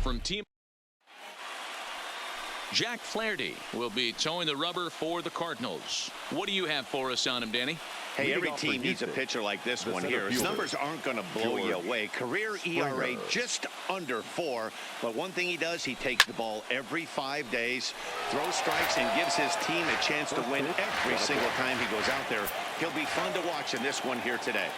from team. Jack Flaherty will be towing the rubber for the Cardinals. What do you have for us on him, Danny? Hey, every team needs a pitcher like this one here. His numbers aren't going to blow you away. Career ERA just under 4. But one thing he does, he takes the ball every 5 days, throws strikes, and gives his team a chance to win every single time he goes out there. He'll be fun to watch in this one here today.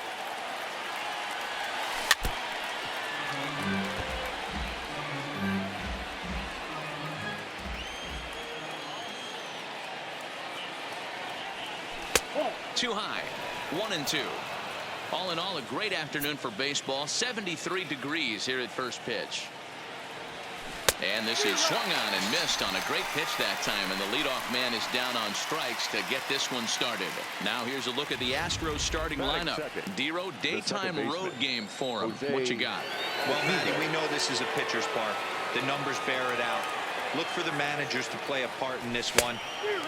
Too high. 1-2. All in all, a great afternoon for baseball. 73 degrees here at first pitch. And this is swung on and missed on a great pitch that time. And the leadoff man is down on strikes to get this one started. Now here's a look at the Astros starting lineup. Dero, daytime road game for him. What you got? Well, Matty, we know this is a pitcher's park. The numbers bear it out. Look for the managers to play a part in this one.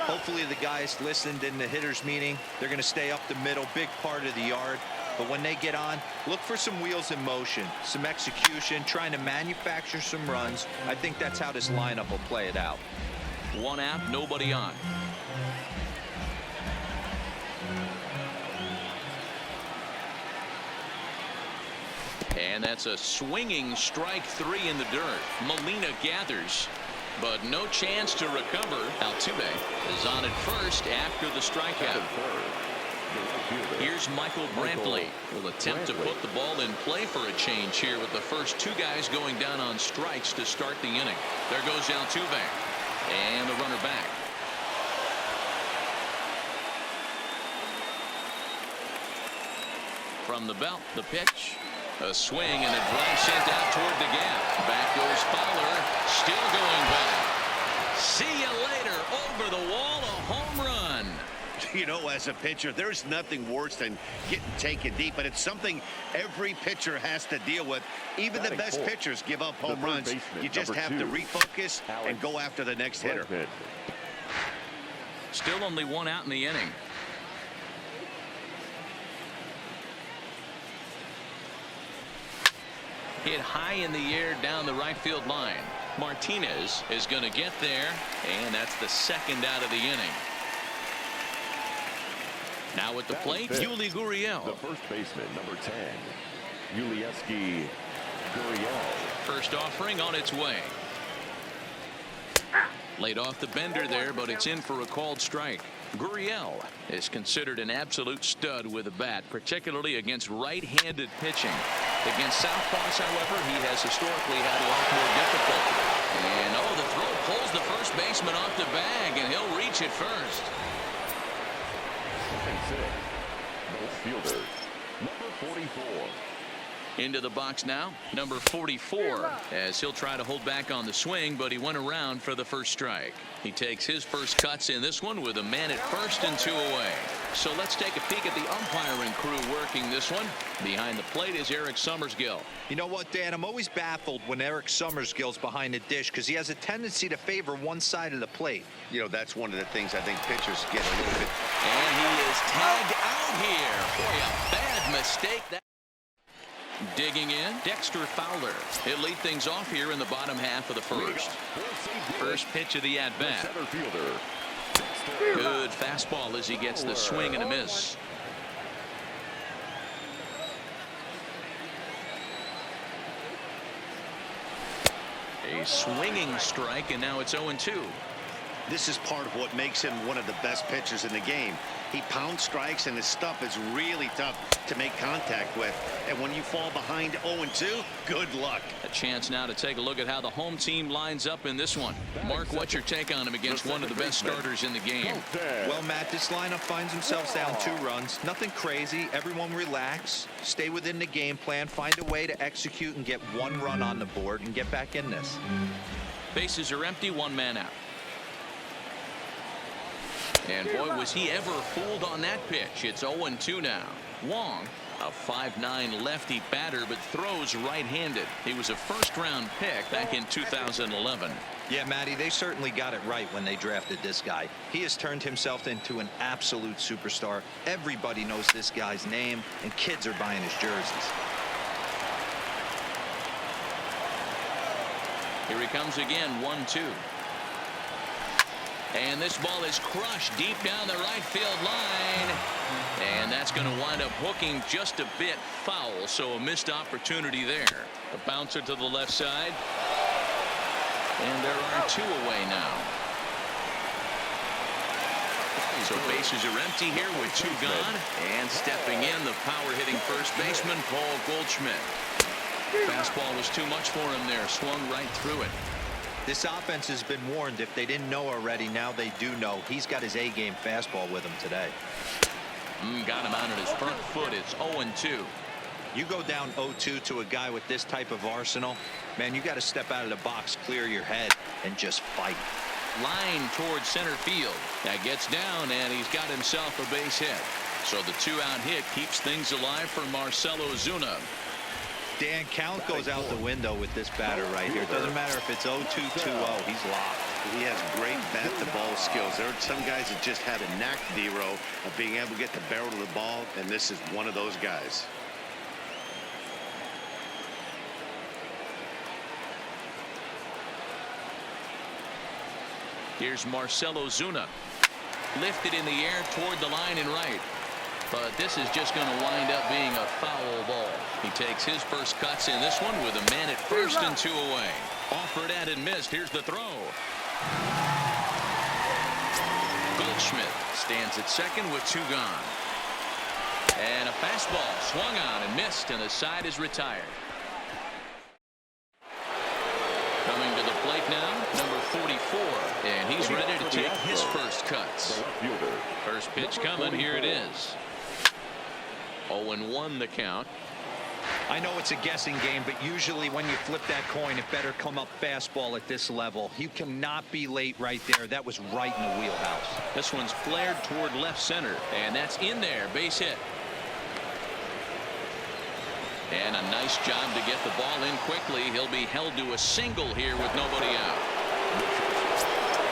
Hopefully the guys listened in the hitters meeting. They're going to stay up the middle, big part of the yard. But when they get on, look for some wheels in motion, some execution, trying to manufacture some runs. I think that's how this lineup will play it out. One out, nobody on. And that's a swinging strike 3 in the dirt. Molina gathers, but no chance to recover. Altuve is on at first after the strikeout. Here's Michael Brantley. Will attempt to put the ball in play for a change here with the first 2 guys going down on strikes to start the inning. There goes Altuve. And the runner back. From the belt, the pitch. A swing and a drive sent out toward the gap. Back goes Fowler. Still going back. See you later. Over the wall, a home run. You know, as a pitcher, there's nothing worse than getting taken deep, but it's something every pitcher has to deal with. Even the best pitchers give up home runs. You just have to refocus and go after the next hitter. Still only 1 out in the inning. Hit high in the air down the right field line. Martinez is going to get there, and that's the 2nd out of the inning. Now at the plate, Yuli Gurriel. The first baseman, number 10, Yuli Gurriel. First offering on its way. Laid off the bender there, but it's in for a called strike. Gurriel is considered an absolute stud with a bat, particularly against right-handed pitching. Against southpaws, however, he has historically had a lot more difficulty. And the throw pulls the first baseman off the bag, and he'll reach it first. Fielder, number 44. Into the box now, number 44, as he'll try to hold back on the swing, but he went around for the first strike. He takes his first cuts in this one with a man at first and 2 away. So let's take a peek at the umpiring crew working this one. Behind the plate is Eric Summersgill. You know what, Dan? I'm always baffled when Eric Summersgill's behind the dish because he has a tendency to favor one side of the plate. You know, that's one of the things I think pitchers get a little bit. And he is tagged out here. Boy, a bad mistake. Digging in, Dexter Fowler. He'll lead things off here in the bottom half of the first. First pitch of the at-bat. Good fastball as he gets the swing and a miss. A swinging strike, and now it's 0-2. This is part of what makes him one of the best pitchers in the game. He pounds strikes, and his stuff is really tough to make contact with. And when you fall behind 0-2, good luck. A chance now to take a look at how the home team lines up in this one. Mark, what's your take on him against one of the best starters in the game? Well, Matt, this lineup finds themselves down 2 runs. Nothing crazy. Everyone relax. Stay within the game plan. Find a way to execute and get 1 run on the board and get back in this. Bases are empty, 1 man out. And boy, was he ever fooled on that pitch. It's 0-2 now. Wong, a 5'9" lefty batter, but throws right-handed. He was a first-round pick back in 2011. Yeah, Matty, they certainly got it right when they drafted this guy. He has turned himself into an absolute superstar. Everybody knows this guy's name, and kids are buying his jerseys. Here he comes again, 1-2. And this ball is crushed deep down the right field line. And that's going to wind up hooking just a bit foul, so a missed opportunity there. A bouncer to the left side. And there are 2 away now. So bases are empty here with 2 gone. And stepping in, the power-hitting first baseman, Paul Goldschmidt. Fastball was too much for him there. Swung right through it. This offense has been warned. If they didn't know already, now they do know. He's got his A-game fastball with him today. Got him out at his front foot. It's 0-2. You go down 0-2 to a guy with this type of arsenal, man, you got to step out of the box, clear your head, and just fight. Line towards center field. That gets down, and he's got himself a base hit. So the 2-out hit keeps things alive for Marcell Ozuna. Dan, count goes out the window with this batter right here. It doesn't matter if it's 0-2, 2-0. He's locked. He has great bat-to-ball skills. There are some guys that just have a knack, D-Row, of being able to get the barrel of the ball, and this is one of those guys. Here's Marcell Ozuna. Lifted in the air toward the line and right. But this is just going to wind up being a foul ball. He takes his first cuts in this one with a man at first and 2 away. Offered at and missed. Here's the throw. Goldschmidt stands at second with 2 gone. And a fastball swung on and missed, and the side is retired. Coming to the plate now, number 44, and he's ready to take his first cuts. First pitch coming. Here it is. 0-1 the count. I know it's a guessing game, but usually when you flip that coin, it better come up fastball at this level. You cannot be late right there. That was right in the wheelhouse. This one's flared toward left center, and that's in there. Base hit. And a nice job to get the ball in quickly. He'll be held to a single here with nobody out.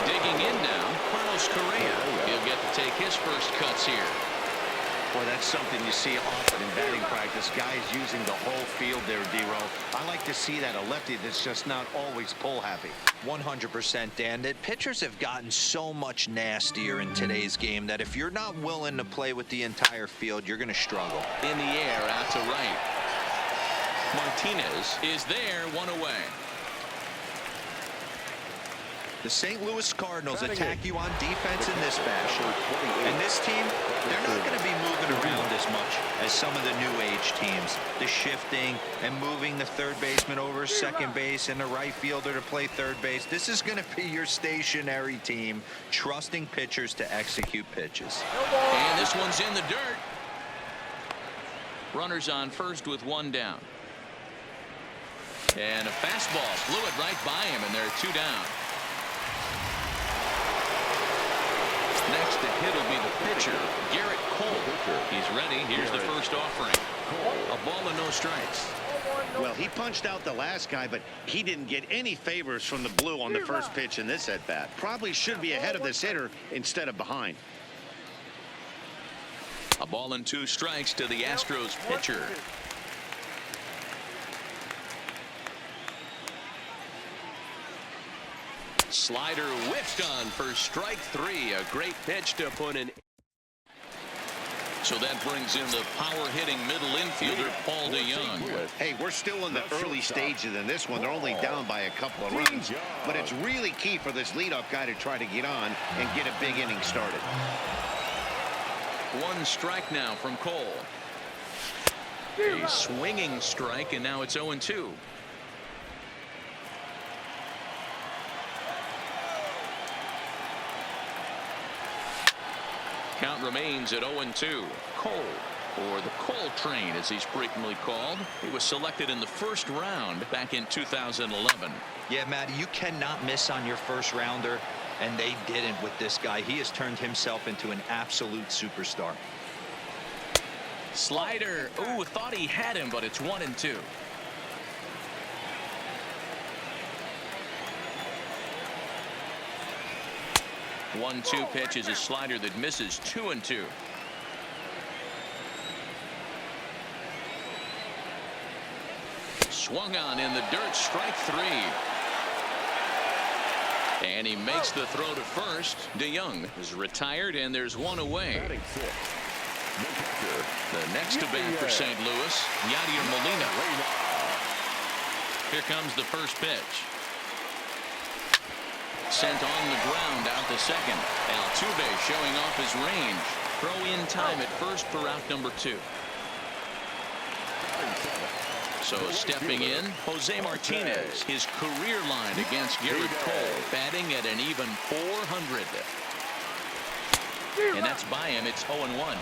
Digging in now, Carlos Correa. He'll get to take his first cuts here. Boy, that's something you see often in batting practice. Guys using the whole field there, D-Row. I like to see that, a lefty that's just not always pull happy. 100%, Dan. That pitchers have gotten so much nastier in today's game that if you're not willing to play with the entire field, you're going to struggle. In the air, out to right. Martinez is there, 1 away. The St. Louis Cardinals attack you on defense in this fashion. And this team, they're not going to be moving around as much as some of the new age teams. The shifting and moving the third baseman over second base and the right fielder to play third base. This is going to be your stationary team, trusting pitchers to execute pitches. And this one's in the dirt. Runners on first with 1 down. And a fastball flew it right by him, and there are 2 down. Next to hit will be the pitcher, Garrett Cole. He's ready. Here's the first offering. A ball and no strikes. Well, he punched out the last guy, but he didn't get any favors from the blue on the first pitch in this at-bat. Probably should be ahead of this hitter instead of behind. A ball and 2 strikes to the Astros pitcher. Slider whiffed on for strike 3. A great pitch to put in. So that brings in the power-hitting middle infielder, Paul DeYoung. Hey, we're still in the early stages in this one. They're only down by a couple of runs, but it's really key for this leadoff guy to try to get on and get a big inning started. 1 strike now from Cole. A swinging strike, and now it's 0-2. Count remains at 0-2. Cole, or the Cole train as he's frequently called. He was selected in the first round back in 2011. Yeah, Matty, you cannot miss on your first rounder, and they didn't with this guy. He has turned himself into an absolute superstar. Slider, ooh, thought he had him, but it's 1-2. One-two pitch is a slider that misses. 2-2. Swung on in the dirt. Strike 3. And he makes the throw to first. DeYoung is retired, and there's one away. Batting six, the catcher. The next to bat for St. Louis, Yadier Molina. Here comes the first pitch. Sent on the ground out to second. Altuve showing off his range. Throw in time at first for out number 2. So stepping in, Jose Martinez, his career line against Garrett Cole, batting at an even .400. And that's by him. It's 0-1.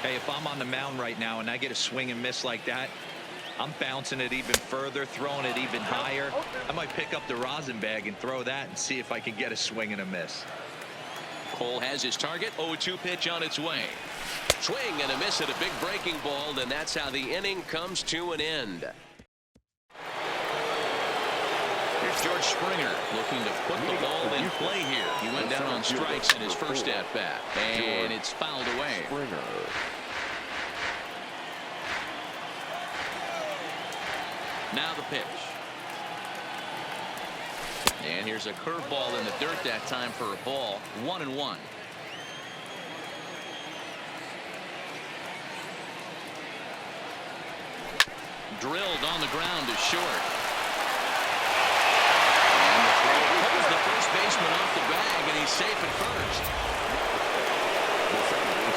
Hey, if I'm on the mound right now and I get a swing and miss like that, I'm bouncing it even further, throwing it even higher. I might pick up the rosin bag and throw that and see if I can get a swing and a miss. Cole has his target. 0-2 pitch on its way. Swing and a miss at a big breaking ball, and that's how the inning comes to an end. Here's George Springer looking to put the ball in play here. He went down on strikes in his first at-bat, and it's fouled away. Now the pitch. And here's a curveball in the dirt that time for a ball. 1-1. Drilled on the ground is short. And the throw pulls the first baseman off the bag, and he's safe at first.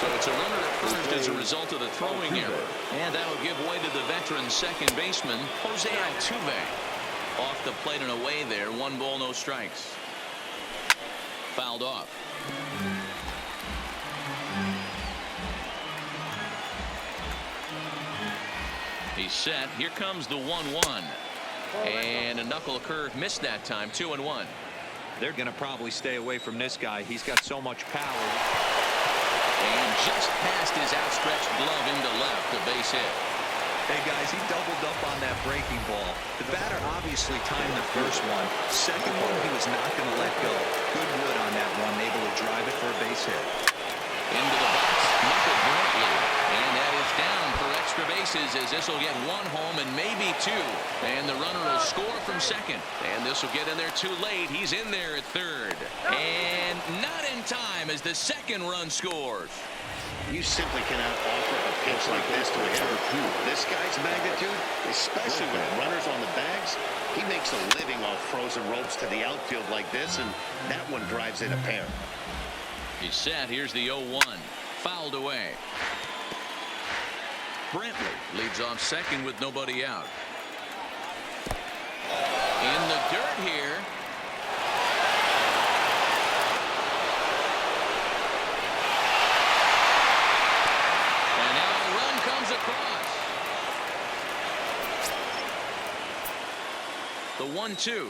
So it's a runner at first as a result of the throwing error. And that will give way to the veteran second baseman, Jose Altuve. Off the plate and away there. 1 ball, no strikes. Fouled off. He's set. Here comes the 1-1. And a knuckle curve missed that time. 2-1. They're going to probably stay away from this guy. He's got so much power. And just past his outstretched glove into left, a base hit. Hey, guys, he doubled up on that breaking ball. The batter obviously timed the first one. Second one, he was not going to let go. Good wood on that one, able to drive it for a base hit. Into the box, Michael Brantley. And that is down for extra bases, as this will get 1 home and maybe 2. And the runner will score from second. And this will get in there too late. He's in there at third. And not in time as the second run scores. You simply cannot offer a pitch like this to a hitter. This guy's magnitude, especially with runners on the bags, he makes a living off frozen ropes to the outfield like this, and that one drives in a pair. He's set. Here's the 0-1. Fouled away. Brantley leads off second with nobody out. In the dirt here. And now a run comes across. The 1-2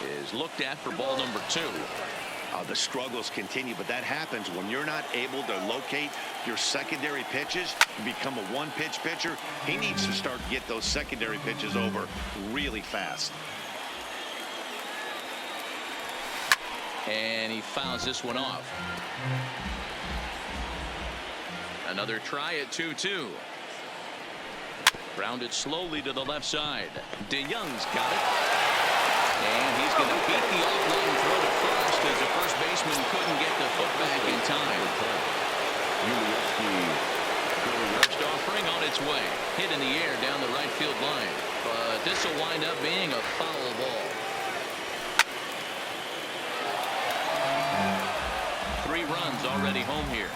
is looked at for ball number 2. The struggles continue, but that happens when you're not able to locate your secondary pitches. You become a one-pitch pitcher. He needs to start to get those secondary pitches over really fast. And he fouls this one off. Another try at 2-2. Grounded slowly to the left side. DeYoung's got it. And he's going to beat the offline throw to first as the first baseman couldn't get the foot back in time. First offering on its way. Hit in the air down the right field line. But this will wind up being a foul ball. 3 runs already home here.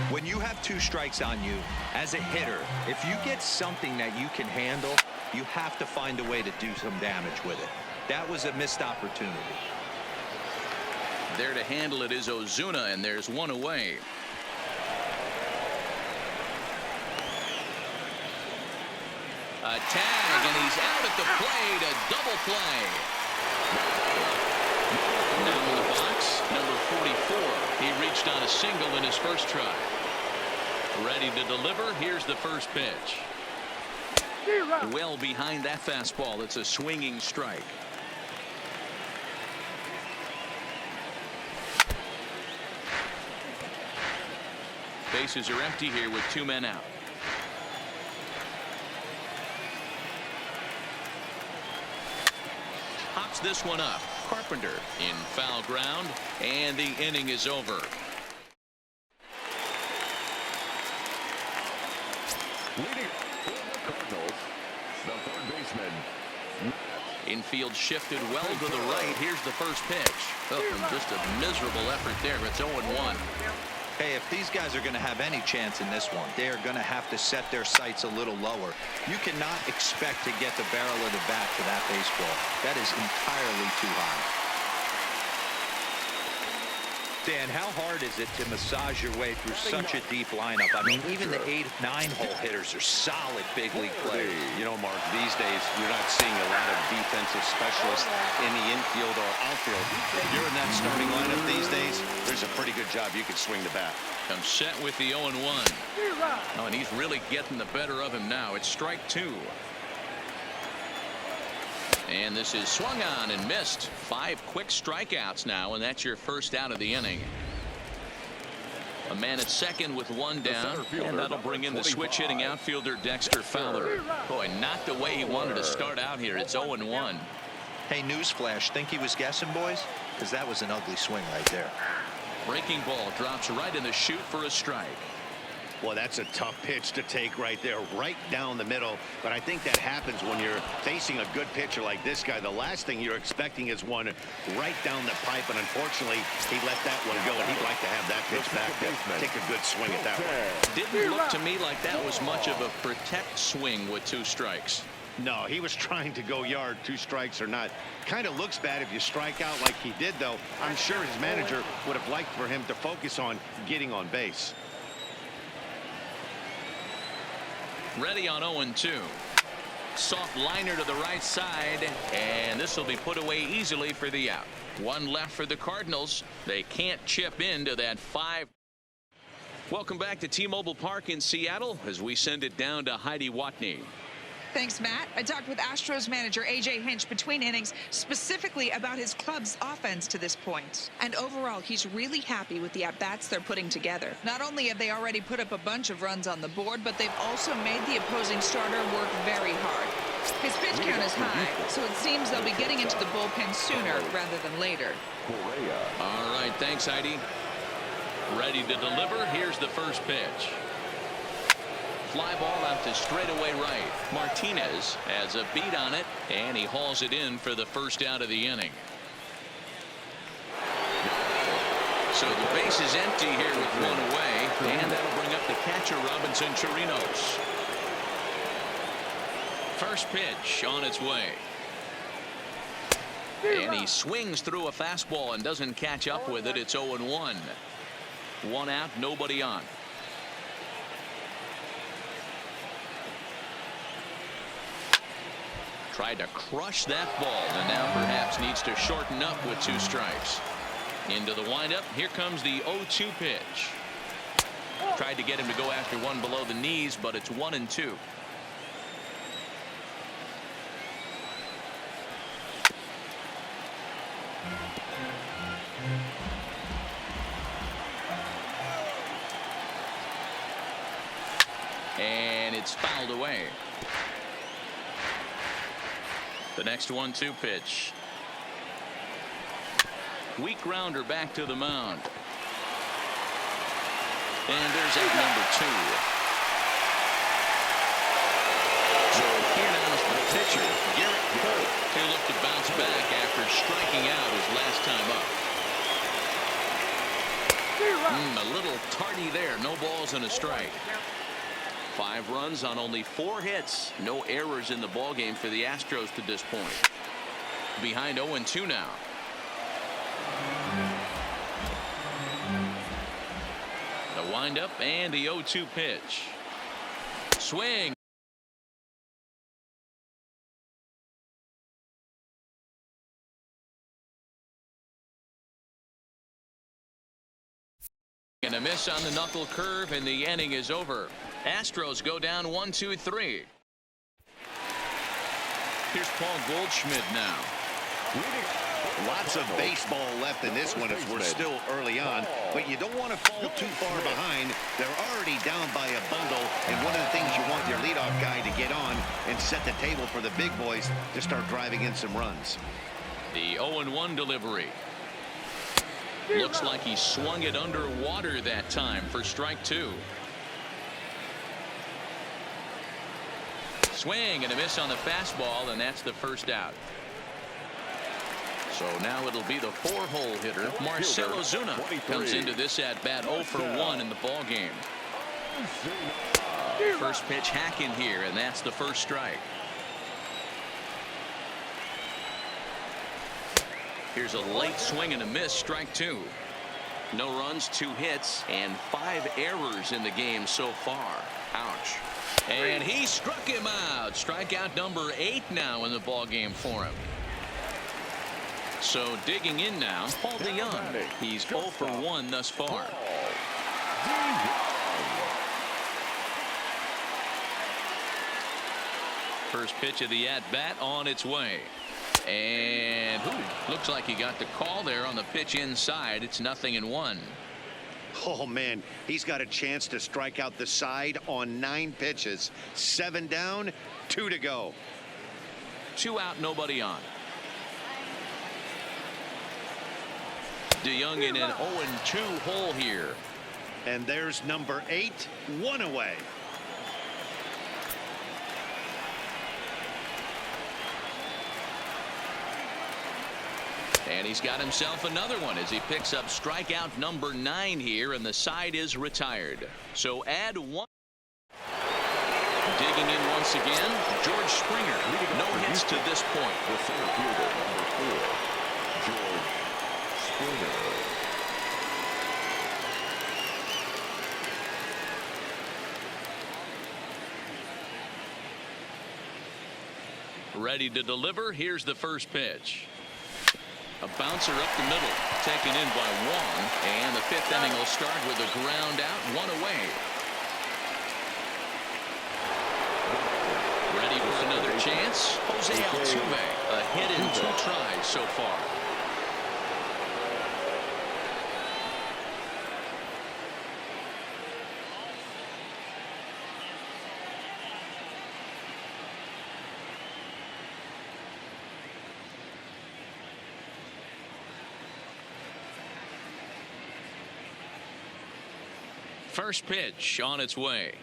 When you have 2 strikes on you, as a hitter, if you get something that you can handle, you have to find a way to do some damage with it. That was a missed opportunity. There to handle it is Ozuna, and there's 1 away. A tag, and he's out at the plate. A double play. Down in the box, number 44. He reached on a single in his first try. Ready to deliver. Here's the first pitch. Well behind that fastball. It's a swinging strike. Bases are empty here with 2 men out. this one up. Carpenter in foul ground, and the inning is over. Leading for the Cardinals, the third baseman. Infield shifted well to the right. Here's the first pitch. Oh, and just a miserable effort there. It's 0-1. Hey, if these guys are going to have any chance in this one, they are going to have to set their sights a little lower. You cannot expect to get the barrel of the bat to that baseball. That is entirely too high. Dan, how hard is it to massage your way through such a deep lineup? I mean, even the 8, 9-hole hitters are solid big league players. You know, Mark, these days you're not seeing a lot of defensive specialists in the infield or outfield. If you're in that starting lineup these days, there's a pretty good job you could swing the bat. Comes set with the 0-1. Oh, and he's really getting the better of him now. It's strike 2. And this is swung on and missed. 5 quick strikeouts now, and that's your first out of the inning. A man at second with 1 down, and that'll bring in the switch hitting outfielder Dexter Fowler. Boy, not the way he wanted to start out here. It's 0-1. Hey, newsflash, think he was guessing, boys? Because that was an ugly swing right there. Breaking ball drops right in the chute for a strike. Well, that's a tough pitch to take right there, right down the middle. But I think that happens when you're facing a good pitcher like this guy. The last thing you're expecting is one right down the pipe, and unfortunately, he let that one go, and he'd like to have that pitch back to take a good swing at that one. Didn't look to me like that was much of a protect swing with 2 strikes. No, he was trying to go yard, 2 strikes or not. Kind of looks bad if you strike out like he did, though. I'm sure his manager would have liked for him to focus on getting on base. Ready on 0-2. Soft liner to the right side, and this will be put away easily for the out. 1 left for the Cardinals. They can't chip into that 5. Welcome back to T-Mobile Park in Seattle as we send it down to Heidi Watney. Thanks, Matt. I talked with Astros manager A.J. Hinch between innings, specifically about his club's offense to this point. And overall, he's really happy with the at-bats they're putting together. Not only have they already put up a bunch of runs on the board, but they've also made the opposing starter work very hard. His pitch count is high, so it seems they'll be getting into the bullpen sooner rather than later. Correa. All right, thanks, Heidi. Ready to deliver. Here's the first pitch. Fly ball out to straightaway right. Martinez has a beat on it, and he hauls it in for the first out of the inning. So the base is empty here with 1 away, and that'll bring up the catcher, Robinson Chirinos. First pitch on its way. And he swings through a fastball and doesn't catch up with it. It's 0-1. 1 out, nobody on. Tried to crush that ball, and now perhaps needs to shorten up with 2 strikes. Into the windup. Here comes the 0-2 pitch. Tried to get him to go after one below the knees, but it's 1-2. And it's fouled away. The next 1-2 pitch. Weak grounder back to the mound. And there's out number 2. So here now is the pitcher, Garrett Cole, to look to bounce back after striking out his last time up. A little tardy there. No balls and a strike. 5 runs on only 4 hits. No errors in the ballgame for the Astros to this point. Behind 0-2 now. The windup and the 0-2 pitch. Swing. And a miss on the knuckle curve, and the inning is over. Astros go down 1-2-3. Here's Paul Goldschmidt now. Lots of baseball left in this one as we're still early on, but you don't want to fall too far behind. They're already down by a bundle, and one of the things you want your leadoff guy to get on and set the table for the big boys to start driving in some runs. The 0-1 delivery. Looks like he swung it underwater that time for strike 2. Swing and a miss on the fastball, and that's the first out. So now it'll be the 4-hole hitter, Marcell Ozuna, comes into this at bat 0 for 1 in the ball game. First pitch hacking here, and that's the first strike. Here's a late swing and a miss, strike 2. No runs, 2 hits, and 5 errors in the game so far. Ouch. And he struck him out. Strikeout number 8 now in the ball game for him. So digging in now, Paul DeYoung. He's 0 for 1 thus far. First pitch of the at-bat on its way. And looks like he got the call there on the pitch inside. It's 0-1. Oh, man, he's got a chance to strike out the side on 9 pitches. 7 down, 2 to go. 2 out, nobody on. DeYoung in an 0-2 hole here. And there's number 8, 1 away. And he's got himself another one as he picks up strikeout number 9 here, and the side is retired. So add 1. Digging in once again, George Springer. No hits to this point. The center fielder, number 4, George Springer. Ready to deliver. Here's the first pitch. A bouncer up the middle, taken in by Wong, and the 5th inning will start with a ground out, 1 away. Ready for another chance? Jose Altuve, a hit in 2 tries so far. First pitch on its way.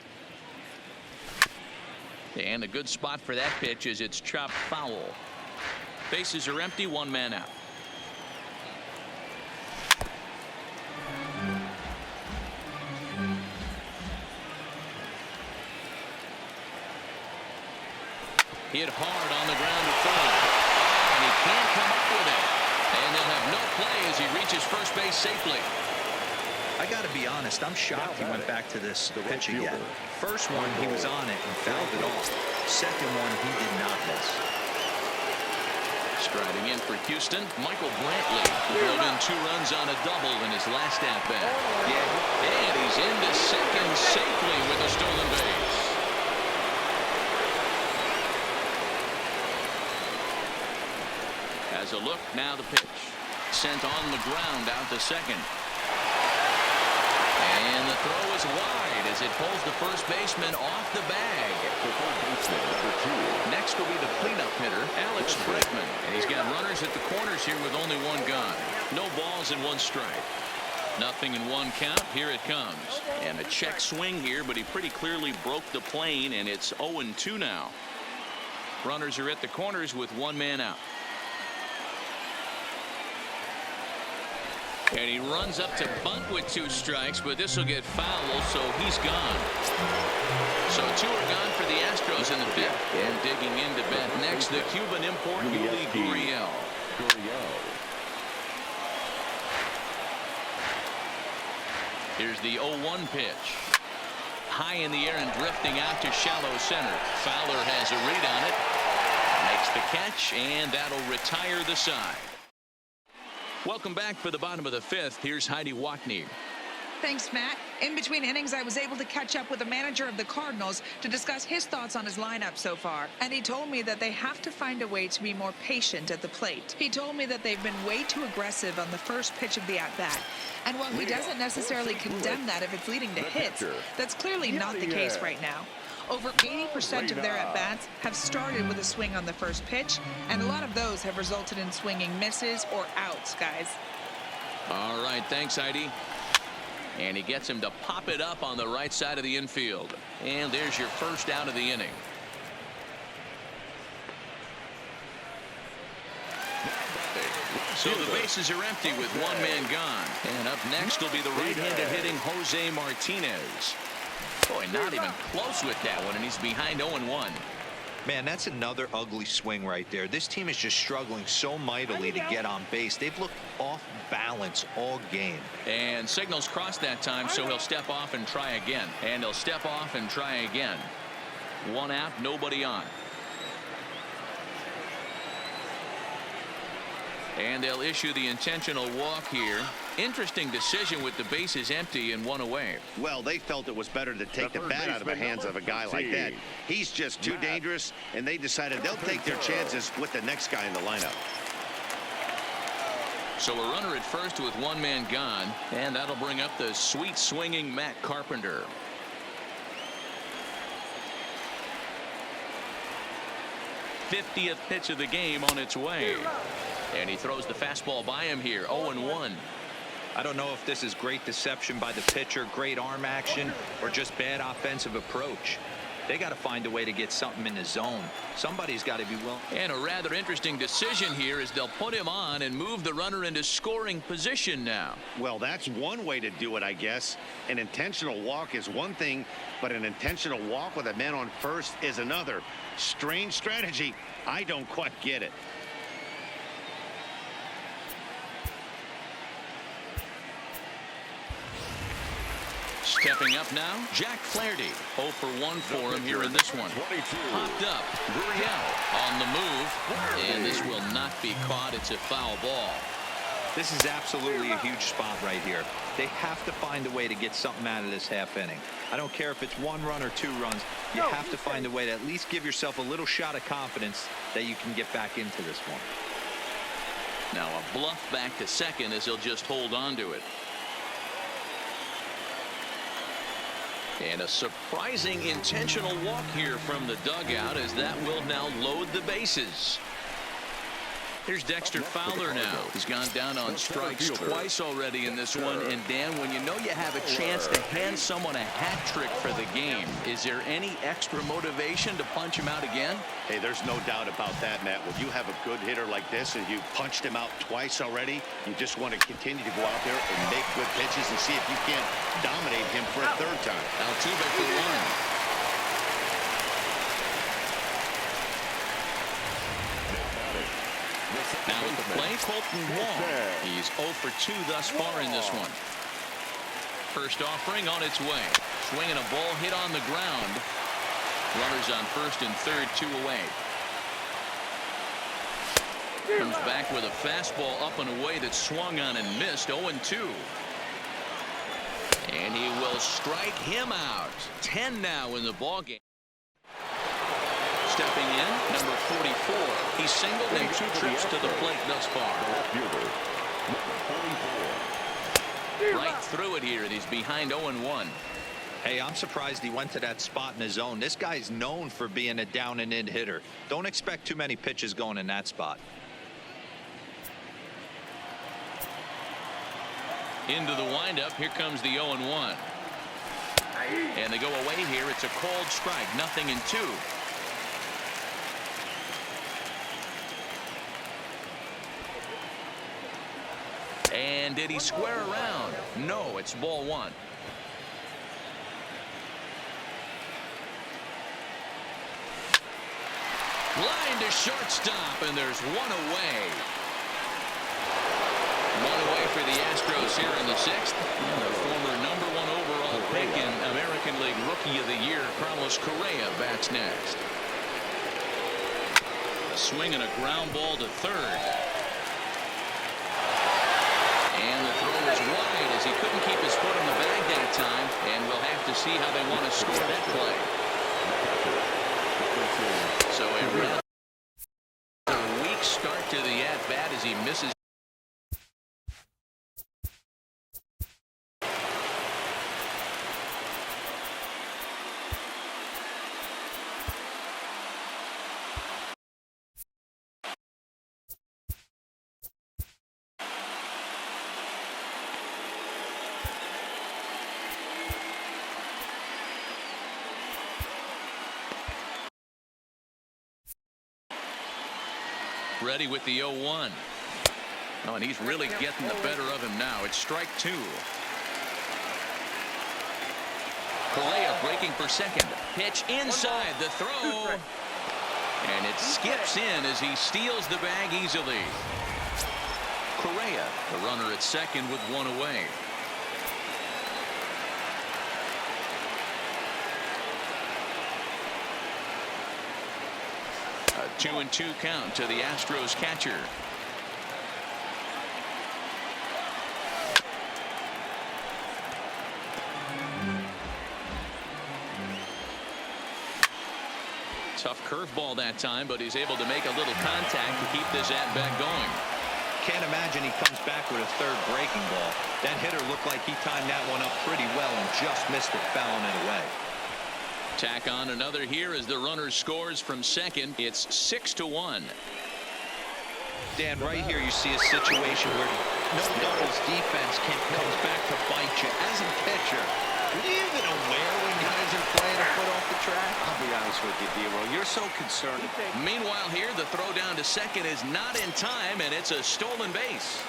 And a good spot for that pitch is it's chopped foul. Bases are empty, 1 man out. Hit hard on the ground to third. And he can't come up with it. And they'll have no play as he reaches first base safely. I got to be honest, I'm shocked he went back to this pitch again. First one, he was on it and fouled it off. Second one, he did not miss. Striding in for Houston, Michael Brantley, who drove in 2 runs on a double in his last at-bat. Yeah, and he's into second safely with a stolen base. As a look, now the pitch. Sent on the ground out to second. And the throw is wide as it pulls the first baseman off the bag. Next will be the cleanup hitter, Alex Brickman. And he's got runners at the corners here with only 1 gone. No balls and 1 strike. 0-1 count. Here it comes. And a check swing here, but he pretty clearly broke the plane, and it's 0-2 now. Runners are at the corners with 1 man out. And he runs up to bunt with 2 strikes, but this will get foul, so he's gone. So 2 are gone for the Astros in the 5th. And digging into bat next, the Cuban import, Yuli Gurriel. Here's the 0-1 pitch. High in the air and drifting out to shallow center. Fowler has a read on it. Makes the catch, and that'll retire the side. Welcome back for the bottom of the 5th. Here's Heidi Watney. Thanks, Matt. In between innings, I was able to catch up with the manager of the Cardinals to discuss his thoughts on his lineup so far. And he told me that they have to find a way to be more patient at the plate. He told me that they've been way too aggressive on the first pitch of the at-bat. And while he doesn't necessarily condemn that if it's leading to hits, that's clearly not the case right now. Over 80% of their at-bats have started with a swing on the first pitch, and a lot of those have resulted in swinging misses or outs, guys. All right, thanks, Heidi. And he gets him to pop it up on the right side of the infield. And there's your first out of the inning. So the bases are empty with one man gone. And up next will be the right-handed hitting Jose Martinez. Boy, not even close with that one, and he's behind 0-1. Man, that's another ugly swing right there. This team is just struggling so mightily to get on base. They've looked off balance all game. And signals crossed that time, so he'll step off and try again. And he'll step off and try again. One out, nobody on. And they'll issue the intentional walk here. Interesting decision with the bases empty and one away. Well, they felt it was better to take the bat out of the hands of a guy like that. He's just too dangerous, and they decided they'll take their chances with the next guy in the lineup. So a runner at first with one man gone, and that'll bring up the sweet swinging Matt Carpenter. '50th pitch of the game on its way. And he throws the fastball by him here. 0-1. I don't know if this is great deception by the pitcher, great arm action, or just bad offensive approach. They got to find a way to get something in the zone. Somebody's got to be willing. And a rather interesting decision here is they'll put him on and move the runner into scoring position now. Well, that's one way to do it, I guess. An intentional walk is one thing, but an intentional walk with a man on first is another. Strange strategy. I don't quite get it. Stepping up now, Jack Flaherty. 0 for 1 for him here in this one. Popped up. Correa on the move. And this will not be caught. It's a foul ball. This is absolutely a huge spot right here. They have to find a way to get something out of this half inning. I don't care if it's 1 run or 2 runs. You have to find a way to at least give yourself a little shot of confidence that you can get back into this one. Now a bluff back to second as he'll just hold on to it. And a surprising intentional walk here from the dugout as that will now load the bases. Here's Dexter Fowler now. He's gone down on strikes twice already in this one. And Dan, when you know you have a chance to hand someone a hat trick for the game, is there any extra motivation to punch him out again? Hey, there's no doubt about that, Matt. When you have a good hitter like this and you punched him out twice already, you just want to continue to go out there and make good pitches and see if you can't dominate him for a third time. Altuve for 1. Now at the plate, Colton Wong. He's 0 for 2 thus far in this one. First offering on its way. Swinging a ball hit on the ground. Runners on first and third, 2 away. Comes back with a fastball up and away that swung on and missed. 0-2. And he will strike him out. 10 now in the ballgame. Stepping in, number 44. He's singled in 2 trips to the plate thus far. Right through it here, and he's behind 0-1. Hey, I'm surprised he went to that spot in his zone. This guy's known for being a down and in hitter. Don't expect too many pitches going in that spot. Into the windup, here comes the 0-1. And they go away here. It's a called strike, 0-2. And did he square around? No, it's ball 1. Line to shortstop, and there's 1 away. 1 away for the Astros here in the 6th. And the former #1 overall pick in American League Rookie of the Year, Carlos Correa, bats next. A swing and a ground ball to third. And the throw is wide as he couldn't keep his foot on the bag that time. And we'll have to see how they want to score that play. So a rather weak start to the at-bat as he misses. Ready with the 0-1. Oh, and he's really getting the better of him now. It's strike 2. Correa breaking for second. Pitch inside the throw. And it skips in as he steals the bag easily. Correa, the runner at second with one away. A 2-2 count to the Astros catcher. Tough curveball that time, but he's able to make a little contact to keep this at-bat going. Can't imagine he comes back with a third breaking ball. That hitter looked like he timed that one up pretty well and just missed it, fouling it away. Tack on another here as the runner scores from second. It's 6-1. Dan, right here you see a situation where no doubles defense comes back to bite you. As a pitcher, are you even aware when guys are playing a foot off the track? I'll be honest with you, D-Roll. You're so concerned. Meanwhile here, the throw down to second is not in time, and it's a stolen base.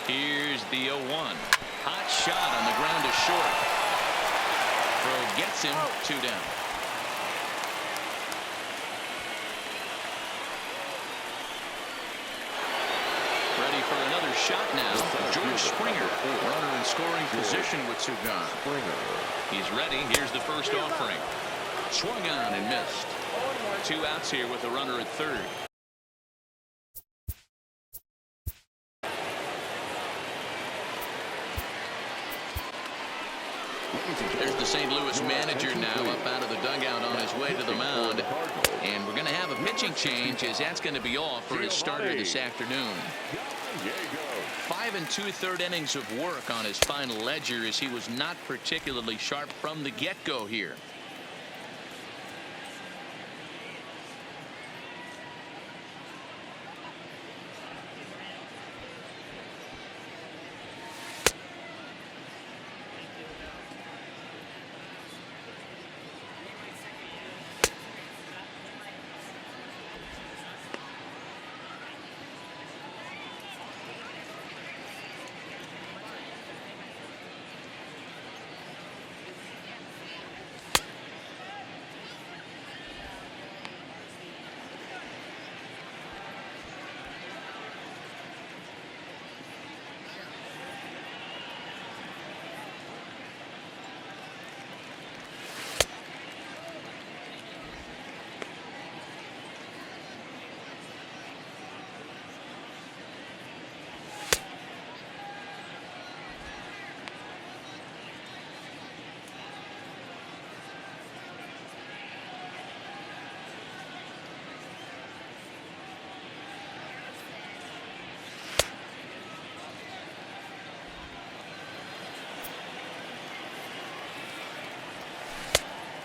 Here's the 0-1. Hot shot on the ground to short. Throw gets him 2 down. Ready for another shot now. George Springer, runner in scoring position with Sugan. He's ready. Here's the first offering. Swung on and missed. 2 outs here with a runner at third. There's the St. Louis manager now up out of the dugout on his way to the mound. And we're going to have a pitching change as that's going to be off for his starter this afternoon. 5 2/3 innings of work on his final ledger as he was not particularly sharp from the get-go here.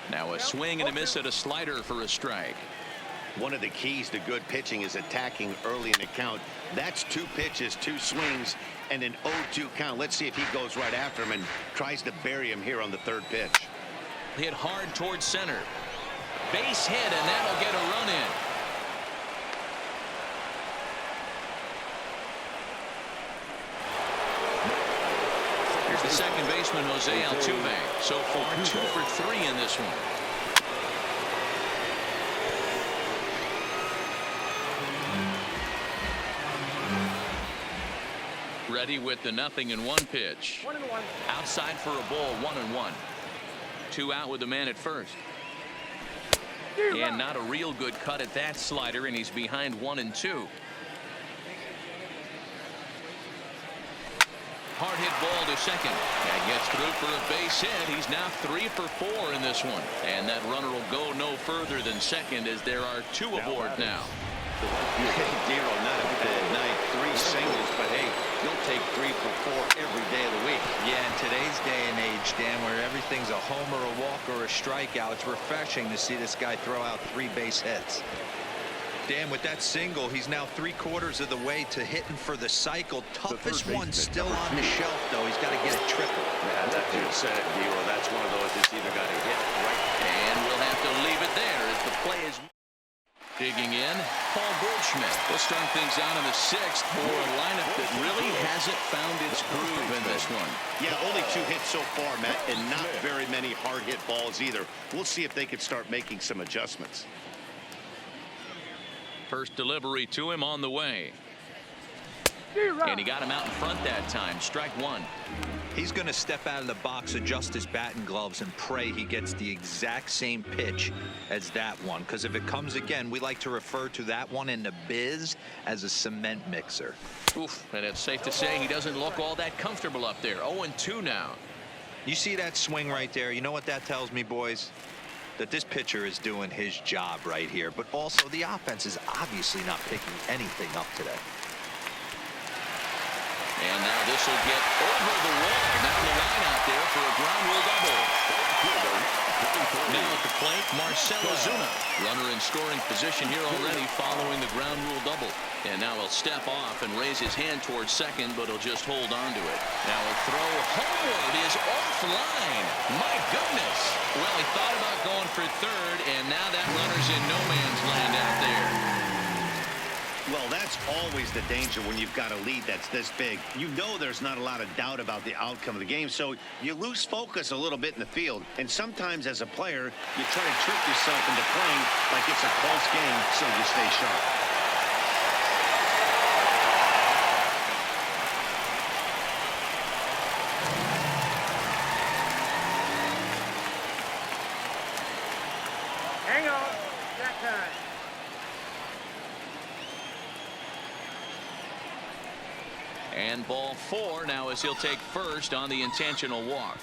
Now a swing and a miss at a slider for a strike. One of the keys to good pitching is attacking early in the count. That's 2 pitches, 2 swings, and an 0-2 count. Let's see if he goes right after him and tries to bury him here on the 3rd pitch. Hit hard towards center. Base hit, and that'll get a run in. Here's the second baseman, Jose Altuve. So far, 2 for 3 in this one. Ready with the 0-1 pitch. 1-1. Outside for a ball, 1-1. 2 out with the man at first. And not a real good cut at that slider, and he's behind 1-2. Hard hit ball to second. That gets through for a base hit. He's now 3 for 4 in this one. And that runner will go no further than second as there are 2 aboard now. Dero, not a bad night. 3 singles, but hey, you'll take 3 for 4 every day of the week. Yeah, in today's day and age, Dan, where everything's a homer, a walk, or a strikeout, it's refreshing to see this guy throw out 3 base hits. Dan, with that single, he's now 3/4 of the way to hitting for the cycle. Toughest one still on the shelf, though. He's got to get it triple. Yeah, that dude said it, Dero. That's one of those that's either got to hit right. And we'll have to leave it there as the play is. Digging in, Paul Goldschmidt. We'll start things out in the 6th for a lineup that really hasn't found its groove in this one. Yeah, only 2 hits so far, Matt, and not very many hard hit balls either. We'll see if they can start making some adjustments. First delivery to him on the way. And he got him out in front that time. Strike 1. He's going to step out of the box, adjust his bat and gloves, and pray he gets the exact same pitch as that one. Because if it comes again, we like to refer to that one in the biz as a cement mixer. Oof, and it's safe to say he doesn't look all that comfortable up there. 0-2 now. You see that swing right there? You know what that tells me, boys? That this pitcher is doing his job right here. But also the offense is obviously not picking anything up today. And now this will get over the wall down the line out there for a ground rule double. Now at the plate, Marcell Ozuna. Runner in scoring position here already following the ground rule double. And now he'll step off and raise his hand towards second, but he'll just hold on to it. Now a throw homeward is offline. My goodness. Well, he thought about going for third, and now that runner's in no man's land out there. Well, that's always the danger when you've got a lead that's this big. You know there's not a lot of doubt about the outcome of the game, so you lose focus a little bit in the field. And sometimes as a player, you try to trick yourself into playing like it's a close game so you stay sharp. Hang on. That time. And ball 4 now as he'll take first on the intentional walk.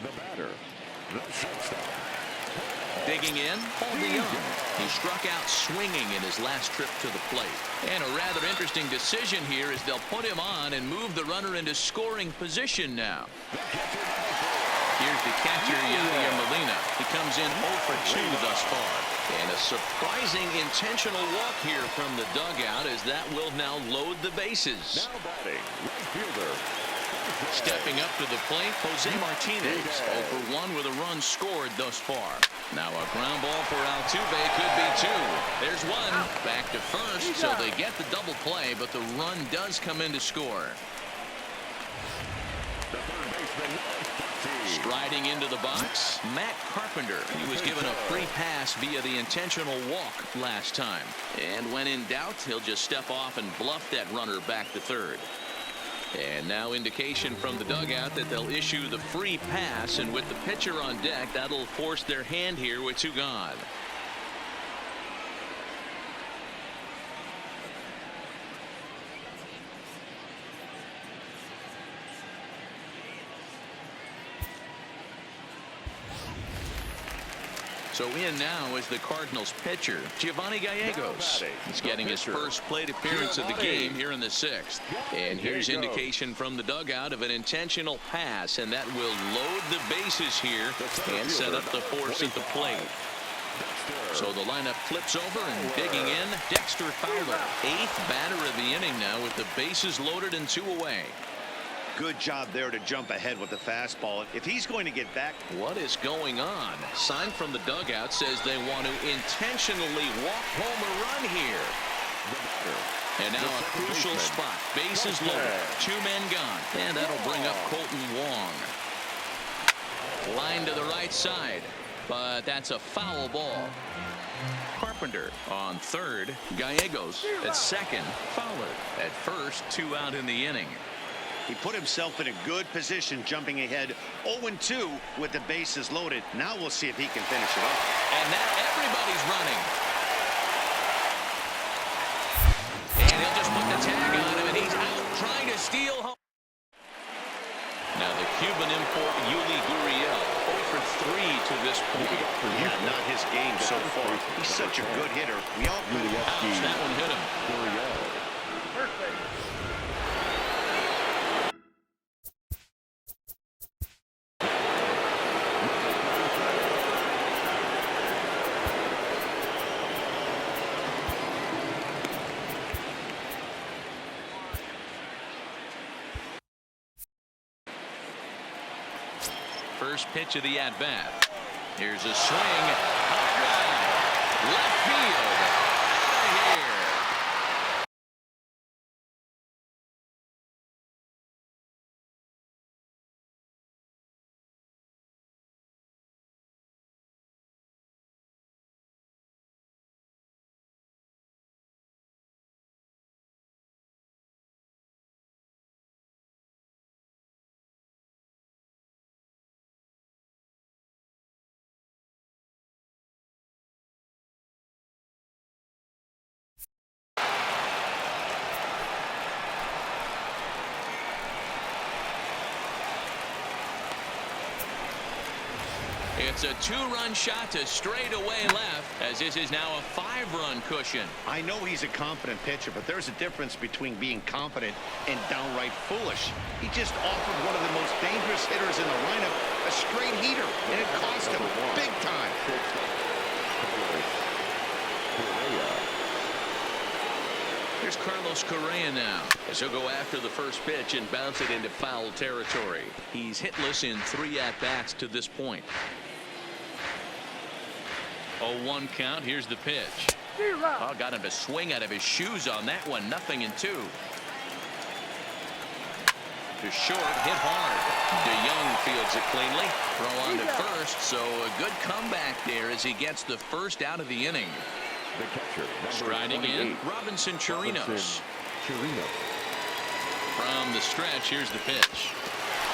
The batter, the shortstop. Digging in, Paul DeYoung. He struck out swinging in his last trip to the plate. And a rather interesting decision here is they'll put him on and move the runner into scoring position now. Here's the catcher, Giovanni Molina. He comes in 0 for 2 thus far. And a surprising intentional walk here from the dugout as that will now load the bases. Now batting, right fielder. Stepping up to the plate, Jose Martinez. 0 for 1 with a run scored thus far. Now a ground ball for Altuve could be 2. There's 1. Back to first, so they get the double play, but the run does come in to score. The third baseman. Striding into the box, Matt Carpenter. He was given a free pass via the intentional walk last time. And when in doubt, he'll just step off and bluff that runner back to third. And now indication from the dugout that they'll issue the free pass, and with the pitcher on deck, that'll force their hand here with 2 gone. So in now is the Cardinals pitcher, Giovanni Gallegos. He's getting his first plate appearance of the game here in the 6th. And here's indication from the dugout of an intentional pass, and that will load the bases here and set up the force at the plate. So the lineup flips over, and digging in, Dexter Fowler. 8th batter of the inning now with the bases loaded and 2 away. Good job there to jump ahead with the fastball. If he's going to get back. What is going on? Sign from the dugout says they want to intentionally walk home a run here. And now a crucial spot. Bases loaded. 2 men gone. And that'll bring up Colton Wong. Line to the right side. But that's a foul ball. Carpenter on third. Gallegos at second. Fowler at first. 2 out in the inning. He put himself in a good position, jumping ahead 0-2 with the bases loaded. Now we'll see if he can finish it off. And now everybody's running. And he'll just put the tag on him, and he's out trying to steal home. Now the Cuban import, Yuli Gurriel, 0 for 3 to this point. Yeah, not his game so far. He's such a good hitter. We all could have. Ouch, that one hit him. First base. First pitch of the at-bat. Here's a swing. High drive. Left field. Out of here. It's a 2-run shot to straightaway left, as this is now a 5-run cushion. I know he's a confident pitcher, but there's a difference between being confident and downright foolish. He just offered one of the most dangerous hitters in the lineup a straight heater, and it cost him big time. Here's Carlos Correa now, as he'll go after the first pitch and bounce it into foul territory. He's hitless in 3 at-bats to this point. 0-1 count. Here's the pitch. Oh, got him to swing out of his shoes on that one. 0-2. To short, hit hard. DeYoung fields it cleanly. Throw on to first, so a good comeback there as he gets the first out of the inning. The catcher, Striding in, Robinson Chirinos. From the stretch, here's the pitch.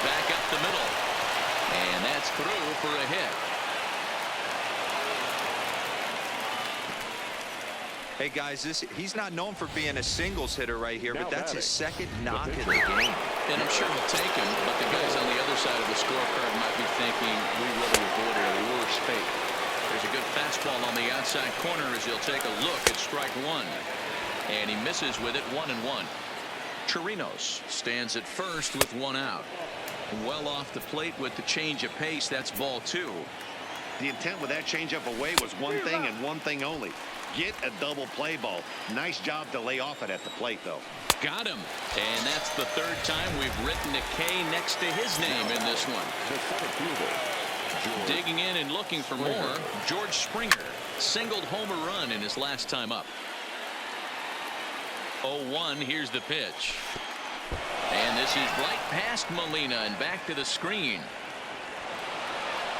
Back up the middle. And that's through for a hit. Hey guys, he's not known for being a singles hitter right here, but that's his second knock in the game. And I'm sure he'll take him, but the guys on the other side of the scorecard might be thinking we really avoided a worse fate. There's a good fastball on the outside corner as he'll take a look at strike 1. And he misses with it. 1-1. Chirinos stands at first with 1 out. Well off the plate with the change of pace. That's ball 2. The intent with that changeup away was one thing and one thing only. Get a double play ball. Nice job to lay off it at the plate, though. Got him. And that's the 3rd time we've written a K next to his name in this one. Digging in and looking for more, George Springer singled home a run in his last time up. 0-1. Here's the pitch. And this is right past Molina and back to the screen.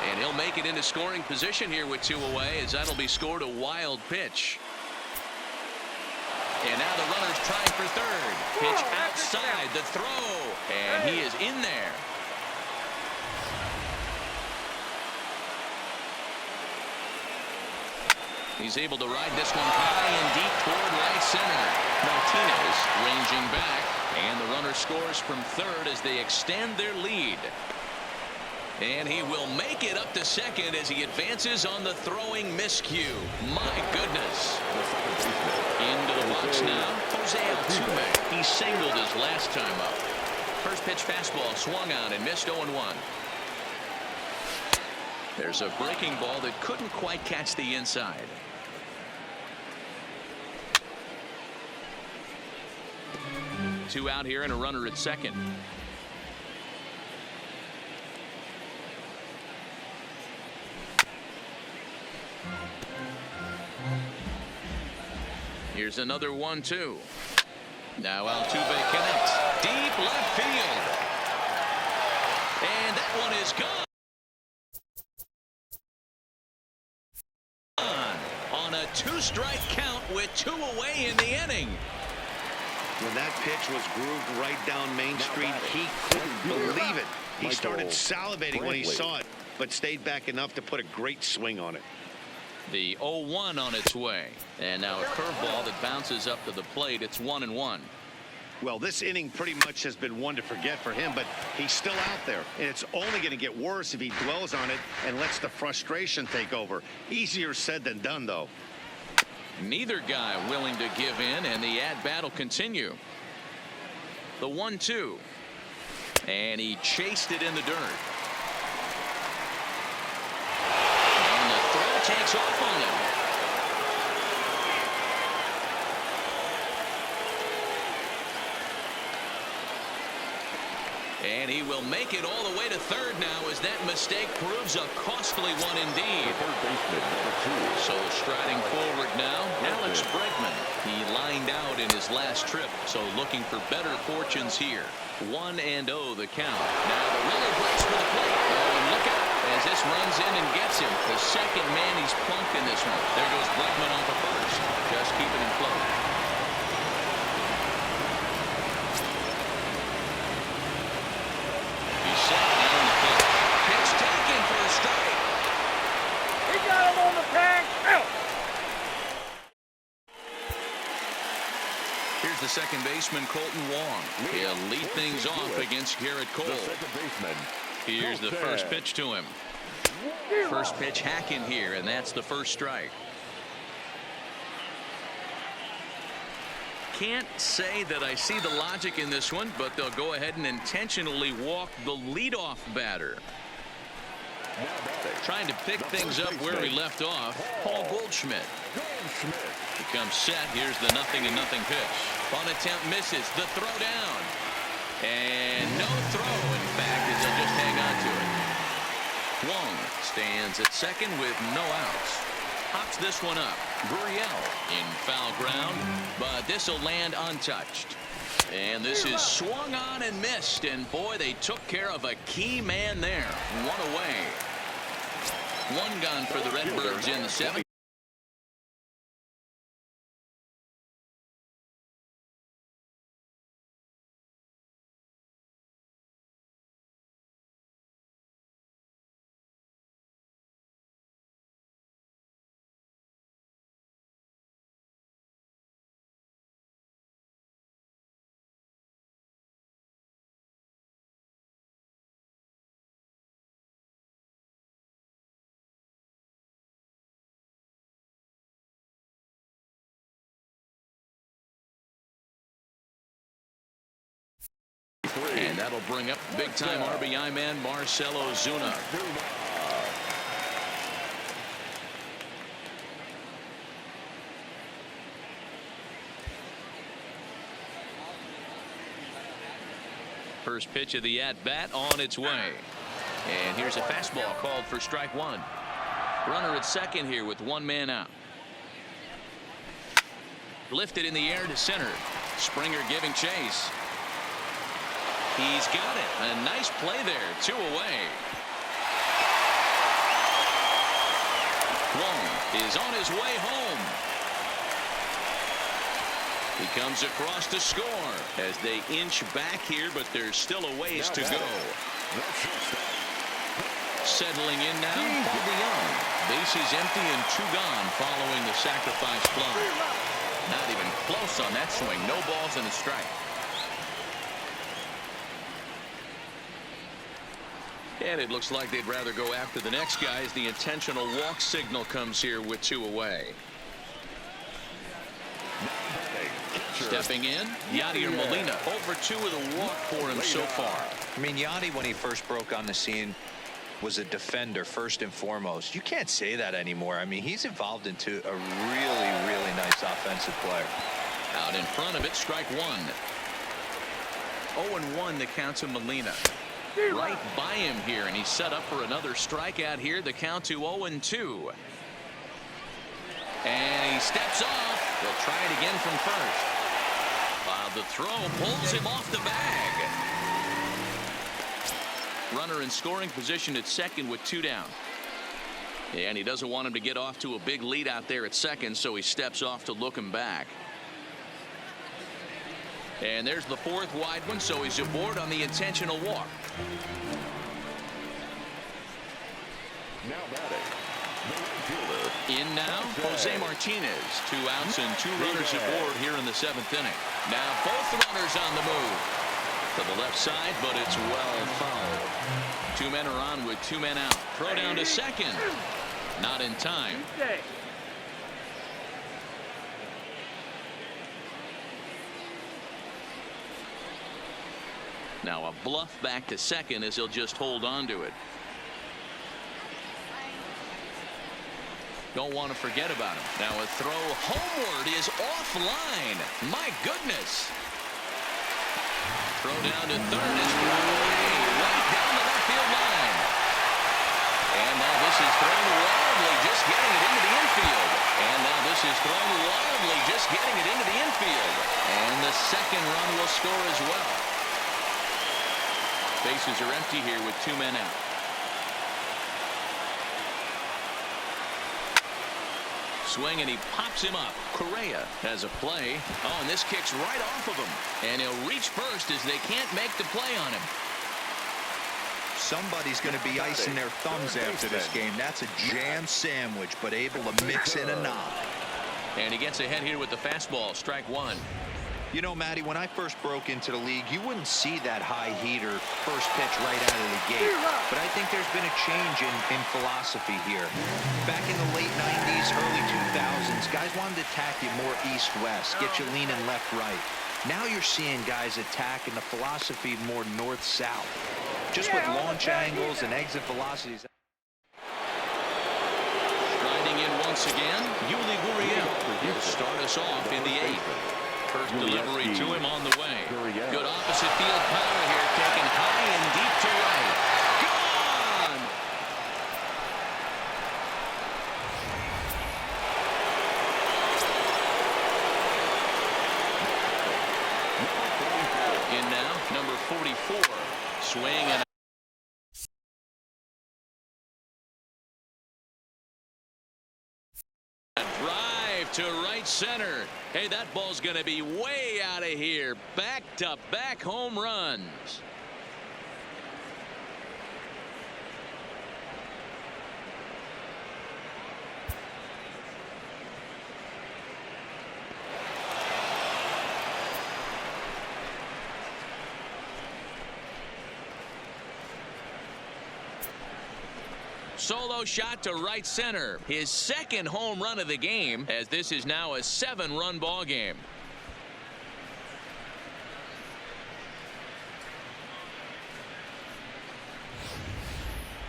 And he'll make it into scoring position here with 2 away, as that'll be scored a wild pitch. And now the runner's trying for third. Pitch outside the throw. And he is in there. He's able to ride this one high and deep toward right center. Martinez ranging back, and the runner scores from third as they extend their lead. And he will make it up to second as he advances on the throwing miscue. My goodness. Into the box now, Jose Altuve. He singled his last time up. First pitch fastball swung on and missed. 0-1. There's a breaking ball that couldn't quite catch the inside. Two out here and a runner at second. Here's another 1-2. Now Altuve connects. Deep left field. And that one is gone. On a 2-strike count with 2 away in the inning. When that pitch was grooved right down Main Street, he couldn't believe it. He started salivating when he saw it, but stayed back enough to put a great swing on it. The 0-1 on its way. And now a curveball that bounces up to the plate. It's 1-1. Well, this inning pretty much has been one to forget for him, but he's still out there, and it's only going to get worse if he dwells on it and lets the frustration take over. Easier said than done, though. Neither guy willing to give in, and the at-bat will continue. The 1-2. And he chased it in the dirt. And the throw takes off on him. And he will make it all the way to third now as that mistake proves a costly one indeed. Third baseman, number 2. So striding forward now, Alex Brickman. He lined out in his last trip, so looking for better fortunes here. 1-0 the count. Now the runner breaks for the plate. Oh, and look out as this runs in and gets him. The second man he's plunked in this one. There goes Brickman off of first. Just keeping him close. He's set down the pitch. Pitch taken for a strike. He got him on the tag. Out. Here's the second baseman, Colton Wong. He'll lead things off against Garrett Cole. The second baseman. Here's the first pitch to him. First pitch hacking here, and that's the first strike. Can't say that I see the logic in this one, but they'll go ahead and intentionally walk the leadoff batter. Trying to pick things up where he left off, Paul Goldschmidt. He comes set. Here's the 0-0 pitch. Bunt attempt misses. The throw down. And no throw, in fact, as they'll just hang on to it. Wong stands at second with no outs. Hops this one up. Gurriel in foul ground, but this will land untouched. And this is swung on and missed, and boy, they took care of a key man there. One away. One gone for the Redbirds in the 7th. And that'll bring up big-time RBI man Marcelo Zuna. First pitch of the at-bat on its way. And here's a fastball called for strike one. Runner at second here with one man out. Lifted in the air to center. Springer giving chase. He's got it. A nice play there. 2 away. Wong is on his way home. He comes across to score as they inch back here, but there's still a ways to go. Settling in now, Paul DeYoung. Bases empty and 2 gone following the sacrifice fly. Not even close on that swing. No balls and a strike. And it looks like they'd rather go after the next guy as the intentional walk signal comes here with 2 away. Stepping in, Yadier Molina. Over 2 with a walk for him so far. I mean, Yadi, when he first broke on the scene, was a defender first and foremost. You can't say that anymore. I mean, he's evolved into a really nice offensive player. Out in front of it, strike one. 0-1 the count to Molina. Right by him here, and he's set up for another strikeout here. The count to 0-2. And he steps off. They'll try it again from first. The throw pulls him off the bag. Runner in scoring position at second with 2 down. And he doesn't want him to get off to a big lead out there at second, so he steps off to look him back. And there's the 4th wide one, so he's aboard on the intentional walk. Now batting. In now, Jose Martinez. 2 outs and 2 runners aboard here in the 7th inning. Now both runners on the move to the left side, but it's well fouled. 2 men are on with 2 men out. Throw down to second. Not in time. Now a bluff back to second as he'll just hold on to it. Don't want to forget about him. Now a throw homeward is offline. My goodness. Throw down to third is right down the left field line. And now this is thrown wildly, just getting it into the infield. And now this is thrown wildly, just getting it into the infield. And the second run will score as well. Bases are empty here with 2 men out. Swing, and he pops him up. Correa has a play. Oh, and this kicks right off of him. And he'll reach first as they can't make the play on him. Somebody's going to be icing their thumbs after this game. That's a jam sandwich, but able to mix in a nod. And he gets ahead here with the fastball. Strike one. You know, Matty, when I first broke into the league, you wouldn't see that high heater first pitch right out of the gate. But I think there's been a change in philosophy here. Back in the late 90s, early 2000s, guys wanted to attack you more east-west, get you leaning left-right. Now you're seeing guys attack in the philosophy more north-south. Just with launch angles and exit velocities. Striding in once again, Giovanni Gallegos will start us off in the 8th. First delivery to him on the way. Good opposite field power here, taken high and deep to right. Gone! In now, number 44. Swing and to right center. Hey, that ball's going to be way out of here. Back-to-back home runs. Solo shot to right center. His second home run of the game, as this is now a 7-run ball game.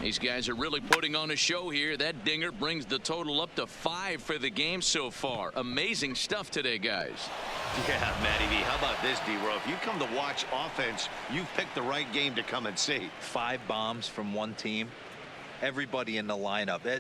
These guys are really putting on a show here. That dinger brings the total up to 5 for the game so far. Amazing stuff today, guys. Yeah, Matty V, how about this, D-Row? If you come to watch offense, you've picked the right game to come and see. 5 bombs from one team. Everybody in the lineup.